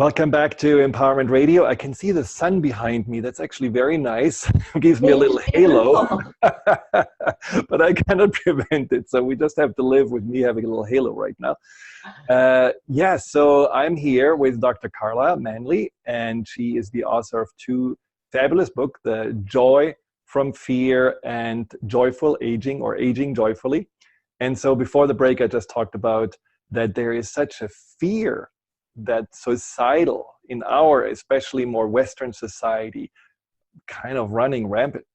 Welcome back to Empowerment Radio. I can see the sun behind me. That's actually very nice. It gives me a little halo, but I cannot prevent it. So we just have to live with me having a little halo right now. So I'm here with Dr. Carla Manly, and she is the author of two fabulous books, The Joy from Fear and Joyful Aging, or Aging Joyfully. And so before the break, I just talked about that there is such a fear that societal in our, especially more Western society, kind of running rampant,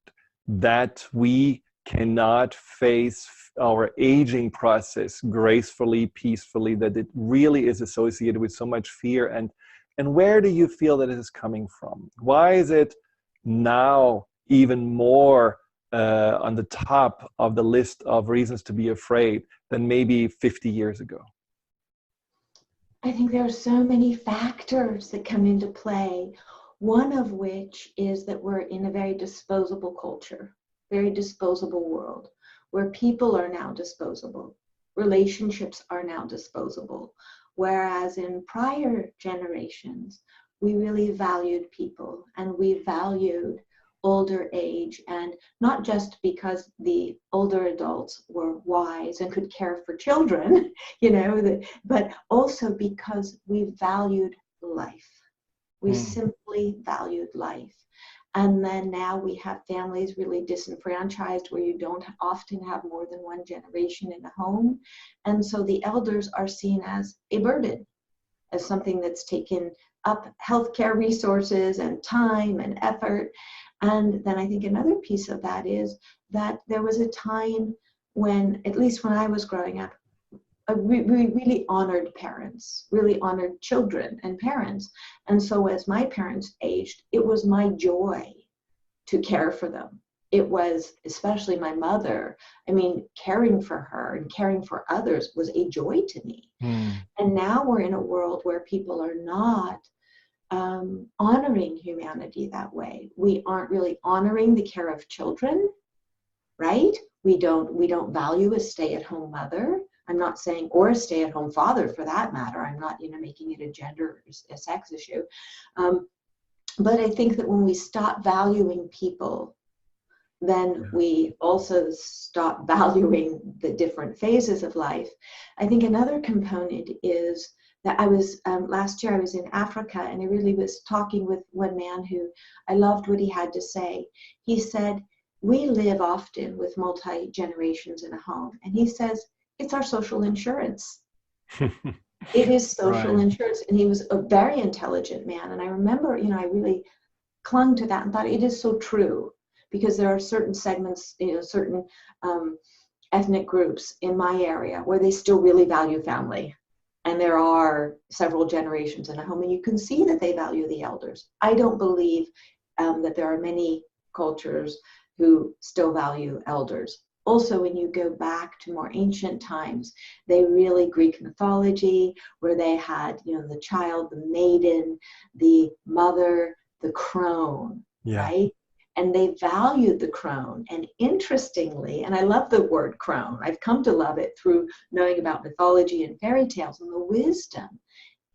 that we cannot face our aging process gracefully, peacefully, that it really is associated with so much fear. And where do you feel that it is coming from? Why is it now even more on the top of the list of reasons to be afraid than maybe 50 years ago? I think there are so many factors that come into play, one of which is that we're in a very disposable culture, very disposable world, where people are now disposable, relationships are now disposable, whereas in prior generations, we really valued people and we valued older age, and not just because the older adults were wise and could care for children, but also because we valued life. We simply valued life. And then now we have families really disenfranchised, where you don't often have more than one generation in a home. And so the elders are seen as a burden, as something that's taken up healthcare resources and time and effort. And then I think another piece of that is that there was a time when, at least when I was growing up, we really honored parents, really honored children and parents. And so as my parents aged, it was my joy to care for them. It was, especially my mother, caring for her and caring for others was a joy to me. And now we're in a world where people are not honoring humanity that way. We aren't really honoring the care of children, right? We don't value a stay-at-home mother. I'm not saying, or a stay-at-home father for that matter. I'm not, making it a gender, a sex issue. But I think that when we stop valuing people, then we also stop valuing the different phases of life. I think another component is that I was, last year I was in Africa, and I really was talking with one man who I loved what he had to say. He said, we live often with multi-generations in a home. And he says, it's our social insurance. It is social insurance. And he was a very intelligent man. And I remember, I really clung to that and thought it is so true, because there are certain segments, certain ethnic groups in my area where they still really value family. And there are several generations in a home, and you can see that they value the elders. I don't believe that there are many cultures who still value elders. Also, when you go back to more ancient times, they really, Greek mythology, where they had, the child, the maiden, the mother, the crone, right? And they valued the crone. And interestingly, and I love the word crone, I've come to love it through knowing about mythology and fairy tales and the wisdom.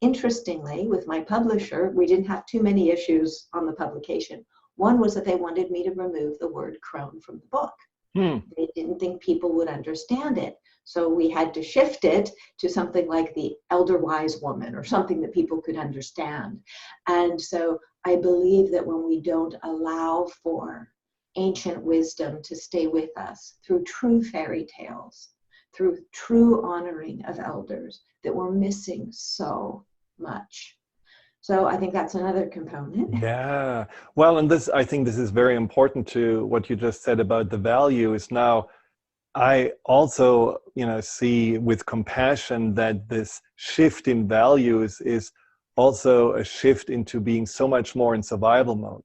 Interestingly, with my publisher, we didn't have too many issues on the publication. One was that they wanted me to remove the word crone from the book. They didn't think people would understand it. So we had to shift it to something like the elder wise woman, or something that people could understand. And so I believe that when we don't allow for ancient wisdom to stay with us through true fairy tales, through true honoring of elders, that we're missing so much. So I think that's another component. Yeah. Well, and I think this is very important to what you just said about the value is now. I also, see with compassion that this shift in values is also a shift into being so much more in survival mode,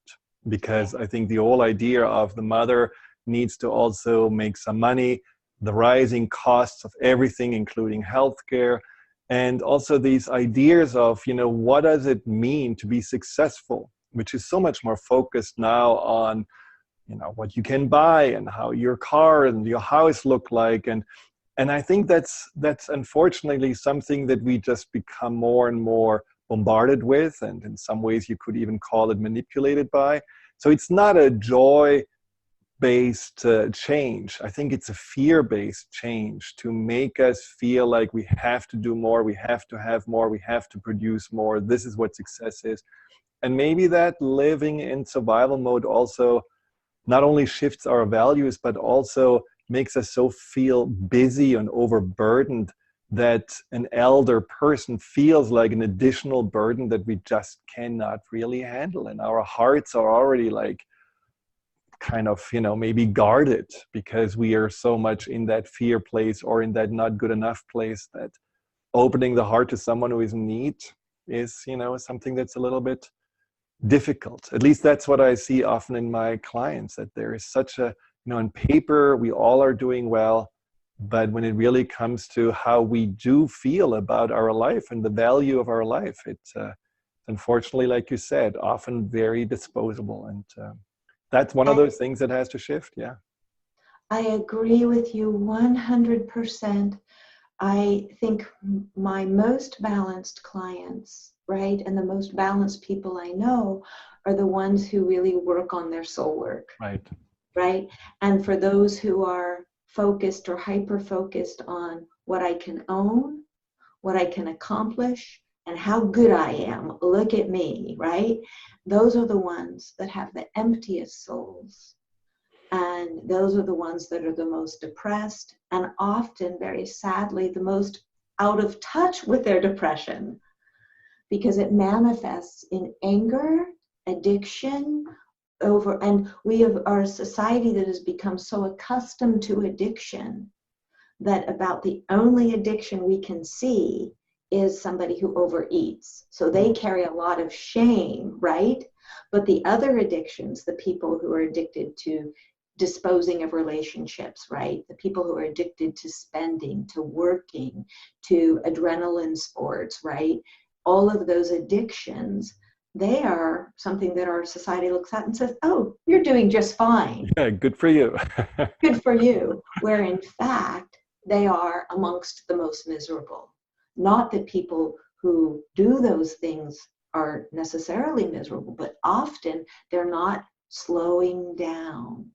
because I think the whole idea of the mother needs to also make some money, the rising costs of everything, including healthcare, and also these ideas of, what does it mean to be successful, which is so much more focused now on what you can buy and how your car and your house look like. And I think that's unfortunately something that we just become more and more bombarded with, and in some ways you could even call it manipulated by. So it's not a joy-based change. I think it's a fear-based change to make us feel like we have to do more, we have to have more, we have to produce more. This is what success is. And maybe that living in survival mode also not only shifts our values, but also makes us so feel busy and overburdened that an elder person feels like an additional burden that we just cannot really handle. And our hearts are already like kind of, maybe guarded because we are so much in that fear place or in that not good enough place, that opening the heart to someone who is in need is, something that's a little bit difficult. At least that's what I see often in my clients, that there is such a, on paper, we all are doing well, but when it really comes to how we do feel about our life and the value of our life, it's unfortunately, like you said, often very disposable. And that's one of those things that has to shift. Yeah. I agree with you 100%. I think my most balanced clients, right, and the most balanced people I know are the ones who really work on their soul work. Right? And for those who are focused or hyper-focused on what I can own, what I can accomplish, and how good I am, look at me, right? Those are the ones that have the emptiest souls. And those are the ones that are the most depressed and often, very sadly, the most out of touch with their depression, because it manifests in anger, addiction, and we have our society that has become so accustomed to addiction that about the only addiction we can see is somebody who overeats. So they carry a lot of shame, right? But the other addictions, the people who are addicted to disposing of relationships, right? The people who are addicted to spending, to working, to adrenaline sports, right? All of those addictions, they are something that our society looks at and says, oh, you're doing just fine. Yeah, good for you. Good for you. Where in fact, they are amongst the most miserable. Not that people who do those things are necessarily miserable, but often they're not slowing down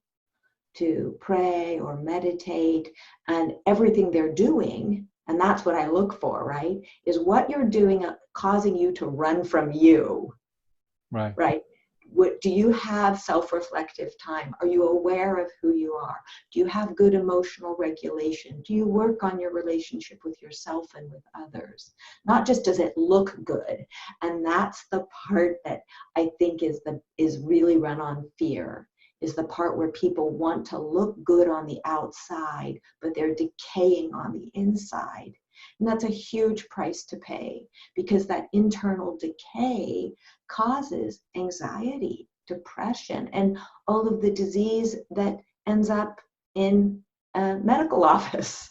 to pray or meditate, and everything they're doing, and that's what I look for, right, is what you're doing causing you to run from you. Right? What, do you have self-reflective time? Are you aware of who you are? Do you have good emotional regulation? Do you work on your relationship with yourself and with others? Not just does it look good. And that's the part that I think is really run on fear, is the part where people want to look good on the outside, but they're decaying on the inside. And that's a huge price to pay, because that internal decay causes anxiety, depression, and all of the disease that ends up in a medical office.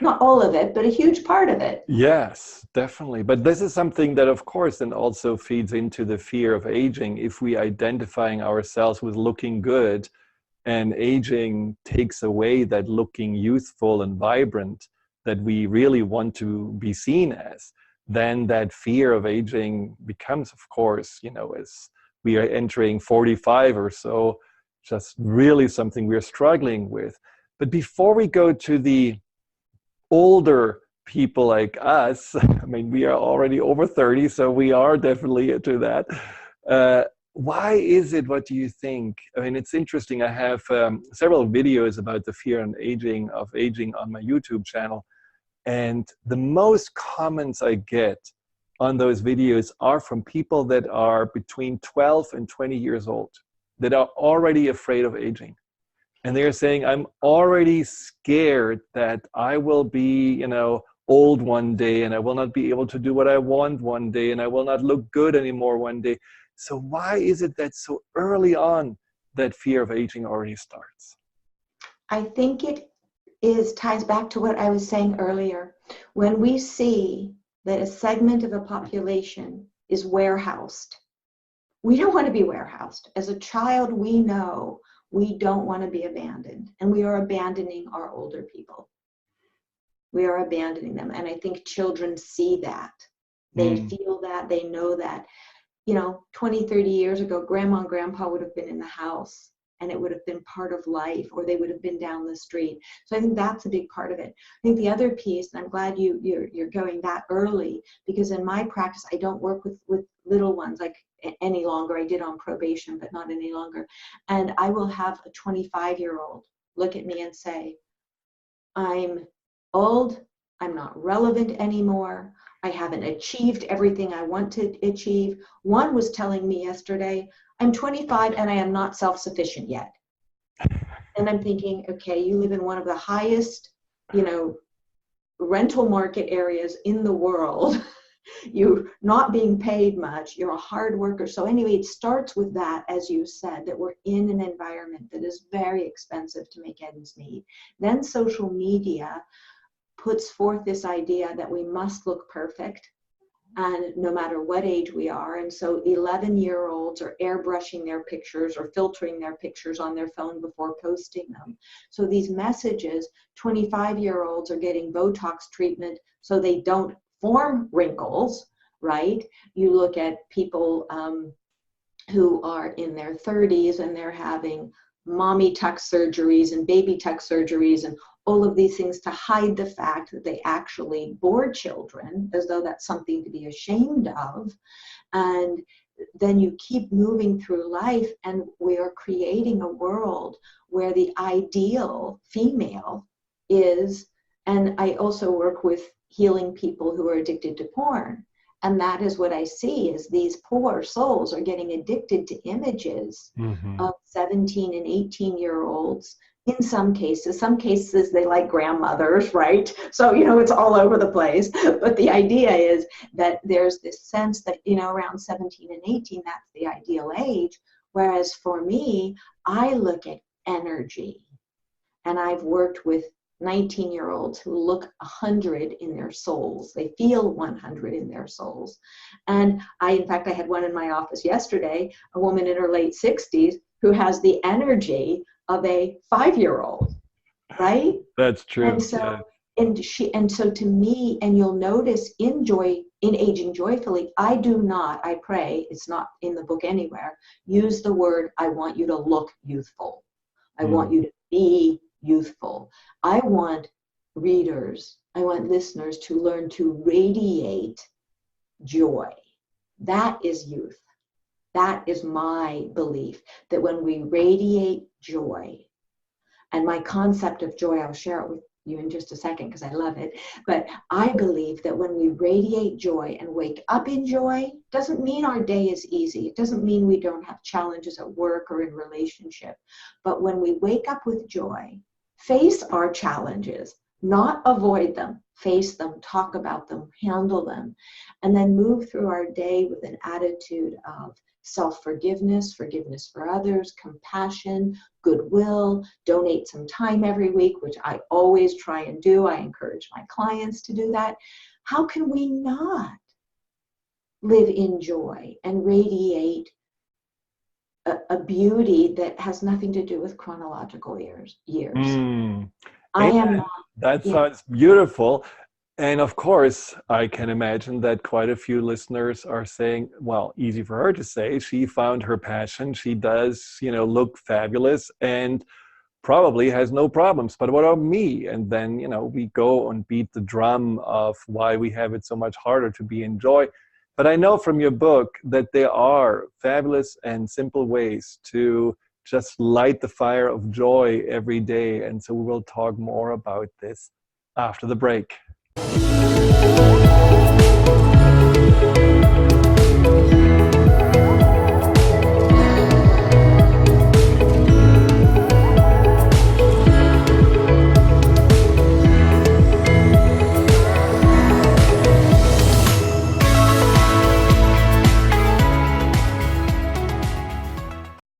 Not all of it, but a huge part of it. Yes, definitely. But this is something that, of course, then also feeds into the fear of aging. If we identifying ourselves with looking good, and aging takes away that looking youthful and vibrant that we really want to be seen as, then that fear of aging becomes, of course, as we are entering 45 or so, just really something we're struggling with. But before we go to the older people like us, I mean, we are already over 30, so we are definitely to that. Why is it, what do you think? I mean, it's interesting. I have several videos about the fear of aging on my YouTube channel. And the most comments I get on those videos are from people that are between 12 and 20 years old, that are already afraid of aging. And they're saying, I'm already scared that I will be, old one day, and I will not be able to do what I want one day, and I will not look good anymore one day. So why is it that so early on that fear of aging already starts? I think it ties back to what I was saying earlier. When we see that a segment of a population is warehoused, we don't want to be warehoused. As a child, we know we don't want to be abandoned, and we are abandoning our older people. We are abandoning them, and I think children see that. They feel that, they know that. 20, 30 years ago, grandma and grandpa would have been in the house and it would have been part of life, or they would have been down the street. So I think that's a big part of it. I think the other piece, and I'm glad you're going that early, because in my practice, I don't work with little ones like any longer. I did on probation, but not any longer. And I will have a 25-year-old look at me and say, I'm old, I'm not relevant anymore, I haven't achieved everything I want to achieve. One was telling me yesterday, I'm 25 and I am not self-sufficient yet. And I'm thinking, okay, you live in one of the highest, rental market areas in the world. You're not being paid much. You're a hard worker. So anyway, it starts with that, as you said, that we're in an environment that is very expensive to make ends meet. Then social media puts forth this idea that we must look perfect, and no matter what age we are. And so 11-year-olds are airbrushing their pictures or filtering their pictures on their phone before posting them. So these messages, 25-year-olds are getting Botox treatment so they don't form wrinkles, right? You look at people who are in their 30s and they're having mommy tuck surgeries and baby tuck surgeries and all of these things to hide the fact that they actually bore children, as though that's something to be ashamed of. And then you keep moving through life, and we are creating a world where the ideal female is, and I also work with healing people who are addicted to porn. And that is what I see, is these poor souls are getting addicted to images of 17 and 18-year-olds. In some cases they like grandmothers, right? So, it's all over the place. But the idea is that there's this sense that, around 17 and 18, that's the ideal age. Whereas for me, I look at energy. And I've worked with 19-year-olds who look 100 in their souls. They feel 100 in their souls. And in fact, I had one in my office yesterday, a woman in her late 60s who has the energy of a 5-year-old, right? That's true. And so, and so to me, and you'll notice in Aging Joyfully, I pray, it's not in the book anywhere, use the word, I want you to look youthful. I want you to be youthful. I want listeners to learn to radiate joy. That is youth. That is my belief, that when we radiate joy, and my concept of joy, I'll share it with you in just a second because I love it, but I believe that when we radiate joy and wake up in joy, doesn't mean our day is easy. It doesn't mean we don't have challenges at work or in relationship. But when we wake up with joy, face our challenges, not avoid them, face them, talk about them, handle them, and then move through our day with an attitude of self-forgiveness, forgiveness for others, compassion, goodwill, donate some time every week, which I always try and do. I encourage my clients to do that. How can we not live in joy and radiate a beauty that has nothing to do with chronological years? I am not. That sounds beautiful. And of course, I can imagine that quite a few listeners are saying, well, easy for her to say, she found her passion. She does, look fabulous and probably has no problems. But what about me? And then, we go and beat the drum of why we have it so much harder to be in joy. But I know from your book that there are fabulous and simple ways to just light the fire of joy every day. And so we will talk more about this after the break.